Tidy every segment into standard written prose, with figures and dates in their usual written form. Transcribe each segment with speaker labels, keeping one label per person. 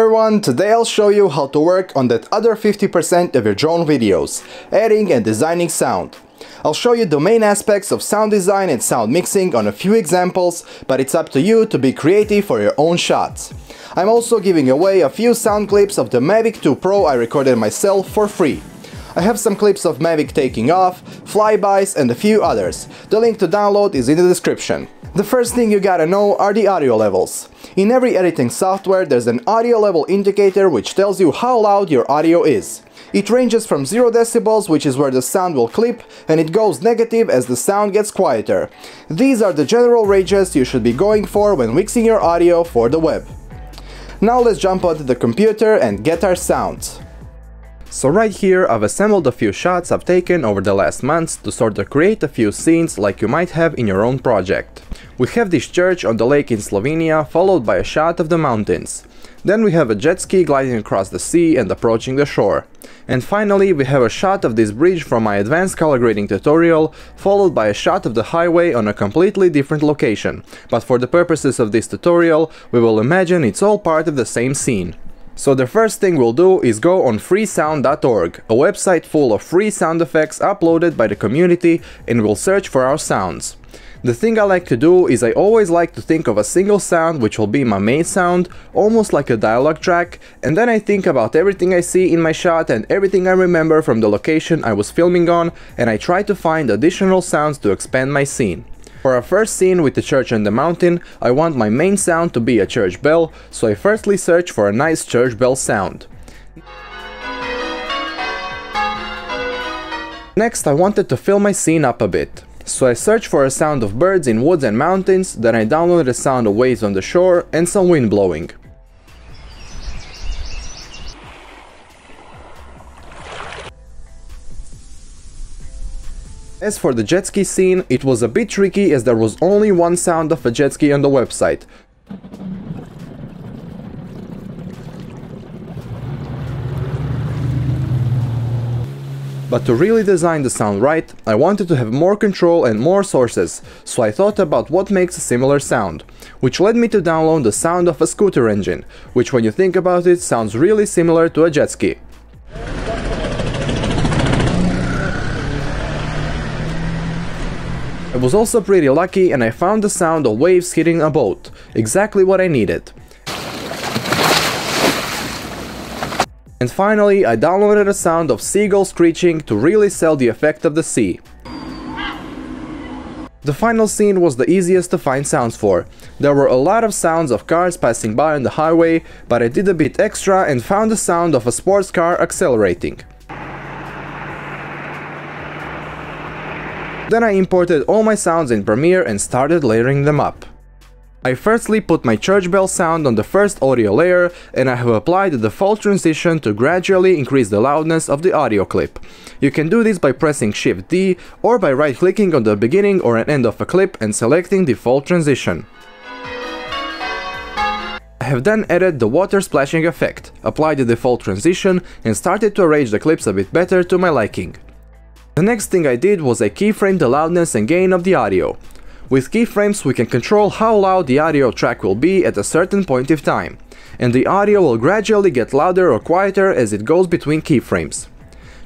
Speaker 1: everyone, today I'll show you how to work on that other 50% of your drone videos, editing and designing sound. I'll show you the main aspects of sound design and sound mixing on a few examples, but it's up to you to be creative for your own shots. I'm also giving away a few sound clips of the Mavic 2 Pro I recorded myself for free. I have some clips of Mavic taking off, flybys and a few others. The link to download is in the description. The first thing you gotta know are the audio levels. In every editing software there's an audio level indicator which tells you how loud your audio is. It ranges from 0 decibels, which is where the sound will clip, and it goes negative as the sound gets quieter. These are the general ranges you should be going for when mixing your audio for the web. Now let's jump onto the computer and get our sounds. So right here I've assembled a few shots I've taken over the last months to sort of create a few scenes like you might have in your own project. We have this church on the lake in Slovenia, followed by a shot of the mountains. Then we have a jet ski gliding across the sea and approaching the shore. And finally we have a shot of this bridge from my advanced color grading tutorial, followed by a shot of the highway on a completely different location. But for the purposes of this tutorial, we will imagine it's all part of the same scene. So the first thing we'll do is go on freesound.org, a website full of free sound effects uploaded by the community, and we'll search for our sounds. The thing I like to do is I always like to think of a single sound which will be my main sound, almost like a dialogue track, and then I think about everything I see in my shot and everything I remember from the location I was filming on, and I try to find additional sounds to expand my scene. For our first scene with the church and the mountain, I want my main sound to be a church bell, so I firstly search for a nice church bell sound. Next I wanted to fill my scene up a bit. So I searched for a sound of birds in woods and mountains, then I downloaded a sound of waves on the shore and some wind blowing. As for the jet ski scene, it was a bit tricky as there was only one sound of a jet ski on the website. But to really design the sound right, I wanted to have more control and more sources, so I thought about what makes a similar sound, which led me to download the sound of a scooter engine, which when you think about it sounds really similar to a jet ski. I was also pretty lucky and I found the sound of waves hitting a boat, exactly what I needed. And finally, I downloaded a sound of seagulls screeching to really sell the effect of the sea. The final scene was the easiest to find sounds for. There were a lot of sounds of cars passing by on the highway, but I did a bit extra and found the sound of a sports car accelerating. Then I imported all my sounds in Premiere and started layering them up. I firstly put my church bell sound on the first audio layer, and I have applied the default transition to gradually increase the loudness of the audio clip. You can do this by pressing Shift D or by right-clicking on the beginning or an end of a clip and selecting default transition. I have then added the water splashing effect, applied the default transition and started to arrange the clips a bit better to my liking. The next thing I did was I keyframed the loudness and gain of the audio. With keyframes we can control how loud the audio track will be at a certain point of time, and the audio will gradually get louder or quieter as it goes between keyframes.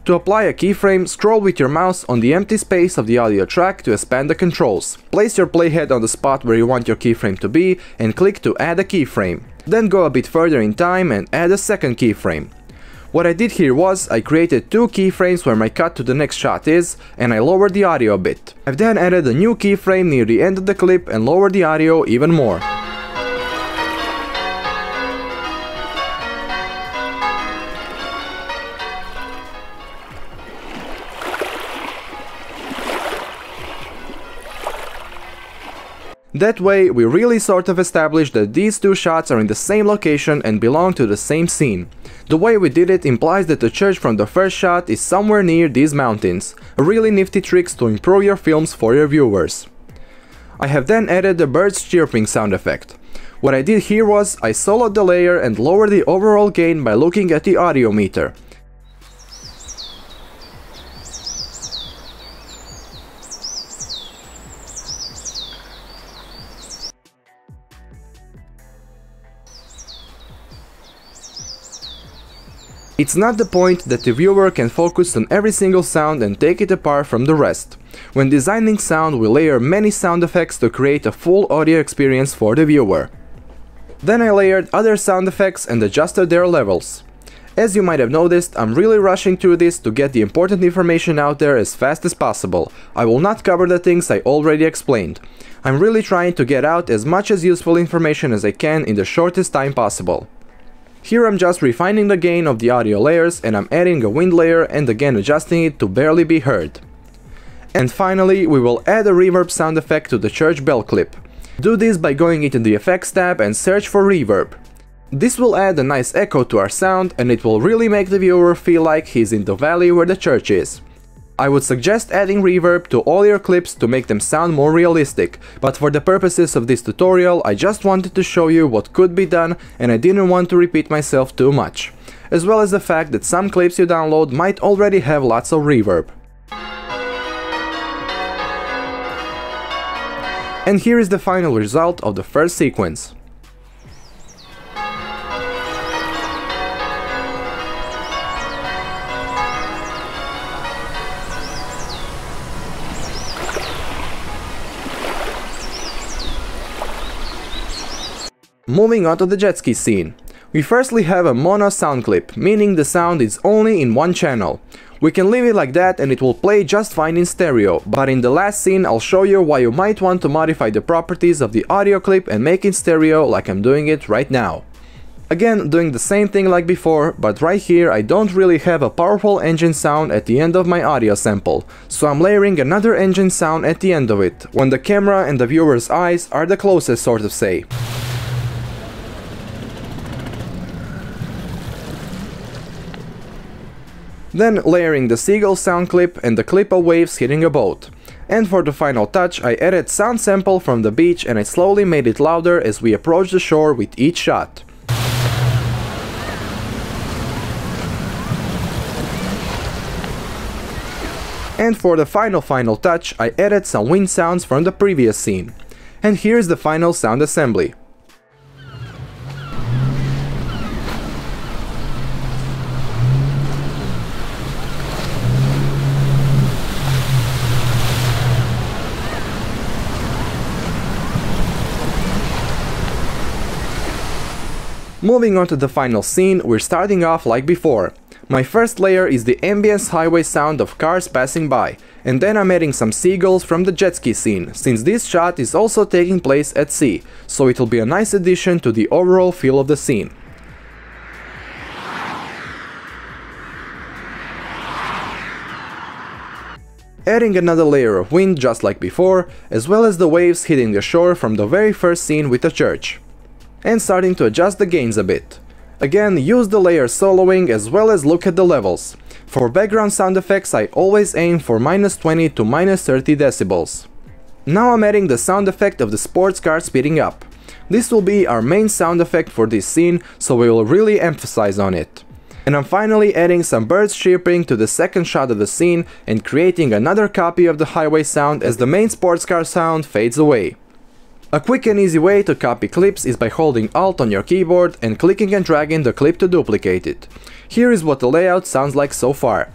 Speaker 1: To apply a keyframe, scroll with your mouse on the empty space of the audio track to expand the controls. Place your playhead on the spot where you want your keyframe to be and click to add a keyframe. Then go a bit further in time and add a second keyframe. What I did here was, I created 2 keyframes where my cut to the next shot is, and I lowered the audio a bit. I've then added a new keyframe near the end of the clip and lowered the audio even more. That way, we really sort of established that these 2 shots are in the same location and belong to the same scene. The way we did it implies that the church from the first shot is somewhere near these mountains, a really nifty trick to improve your films for your viewers. I have then added the birds chirping sound effect. What I did here was, I soloed the layer and lowered the overall gain by looking at the audio meter. It's not the point that the viewer can focus on every single sound and take it apart from the rest. When designing sound, we layer many sound effects to create a full audio experience for the viewer. Then I layered other sound effects and adjusted their levels. As you might have noticed, I'm really rushing through this to get the important information out there as fast as possible. I will not cover the things I already explained. I'm really trying to get out as much as useful information as I can in the shortest time possible. Here I'm just refining the gain of the audio layers, and I'm adding a wind layer and again adjusting it to barely be heard. And finally, we will add a reverb sound effect to the church bell clip. Do this by going into the Effects tab and search for Reverb. This will add a nice echo to our sound, and it will really make the viewer feel like he's in the valley where the church is. I would suggest adding reverb to all your clips to make them sound more realistic, but for the purposes of this tutorial I just wanted to show you what could be done, and I didn't want to repeat myself too much. As well as the fact that some clips you download might already have lots of reverb. And here is the final result of the first sequence. Moving on to the jet ski scene. We firstly have a mono sound clip, meaning the sound is only in one channel. We can leave it like that and it will play just fine in stereo, but in the last scene I'll show you why you might want to modify the properties of the audio clip and make it stereo like I'm doing it right now. Again, doing the same thing like before, but right here I don't really have a powerful engine sound at the end of my audio sample, so I'm layering another engine sound at the end of it, when the camera and the viewer's eyes are the closest, sort of say. Then layering the seagull sound clip and the clip of waves hitting a boat. And for the final touch I added sound sample from the beach and I slowly made it louder as we approach the shore with each shot. And for the final touch I added some wind sounds from the previous scene. And here's the final sound assembly. Moving on to the final scene, we're starting off like before. My first layer is the ambience highway sound of cars passing by, and then I'm adding some seagulls from the jet ski scene, since this shot is also taking place at sea, so it'll be a nice addition to the overall feel of the scene. Adding another layer of wind just like before, as well as the waves hitting the shore from the very first scene with the church. And starting to adjust the gains a bit. Again, use the layer soloing as well as look at the levels. For background sound effects I always aim for -20 to -30 decibels. Now I'm adding the sound effect of the sports car speeding up. This will be our main sound effect for this scene, so we will really emphasize on it. And I'm finally adding some birds chirping to the second shot of the scene and creating another copy of the highway sound as the main sports car sound fades away. A quick and easy way to copy clips is by holding Alt on your keyboard and clicking and dragging the clip to duplicate it. Here is what the layout sounds like so far.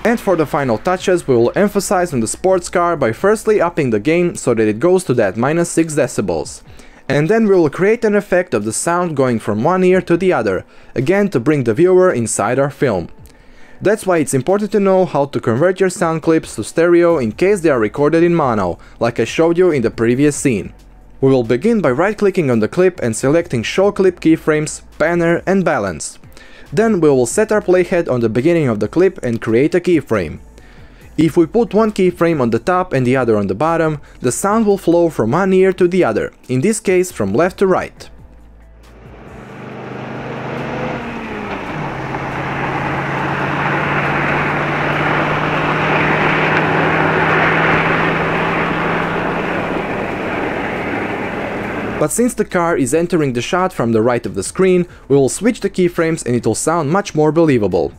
Speaker 1: And for the final touches we will emphasize on the sports car by firstly upping the gain so that it goes to that -6 decibels. And then we will create an effect of the sound going from one ear to the other, again to bring the viewer inside our film. That's why it's important to know how to convert your sound clips to stereo in case they are recorded in mono, like I showed you in the previous scene. We will begin by right-clicking on the clip and selecting Show Clip Keyframes, Banner and Balance. Then we will set our playhead on the beginning of the clip and create a keyframe. If we put one keyframe on the top and the other on the bottom, the sound will flow from one ear to the other, in this case from left to right. But since the car is entering the shot from the right of the screen, we will switch the keyframes and it will sound much more believable.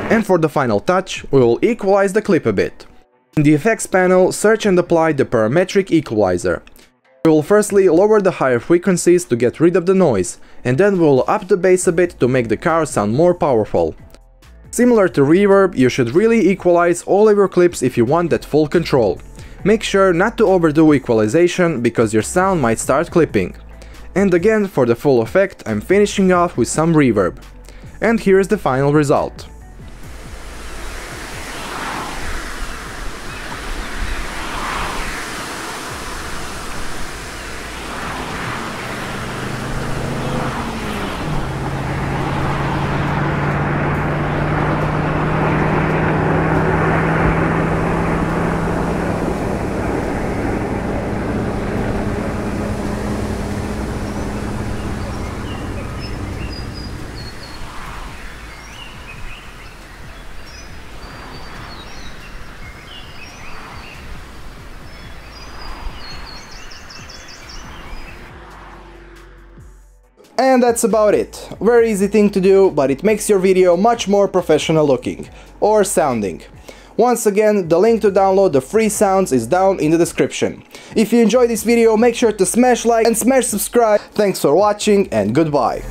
Speaker 1: And for the final touch, we will equalize the clip a bit. In the effects panel, search and apply the parametric equalizer. We will firstly lower the higher frequencies to get rid of the noise, and then we will up the bass a bit to make the car sound more powerful. Similar to Reverb, you should really equalize all of your clips if you want that full control. Make sure not to overdo equalization, because your sound might start clipping. And again, for the full effect, I'm finishing off with some reverb. And here is the final result. And that's about it. Very easy thing to do, but it makes your video much more professional looking. Or sounding. Once again, the link to download the free sounds is down in the description. If you enjoyed this video, make sure to smash like and smash subscribe. Thanks for watching and goodbye.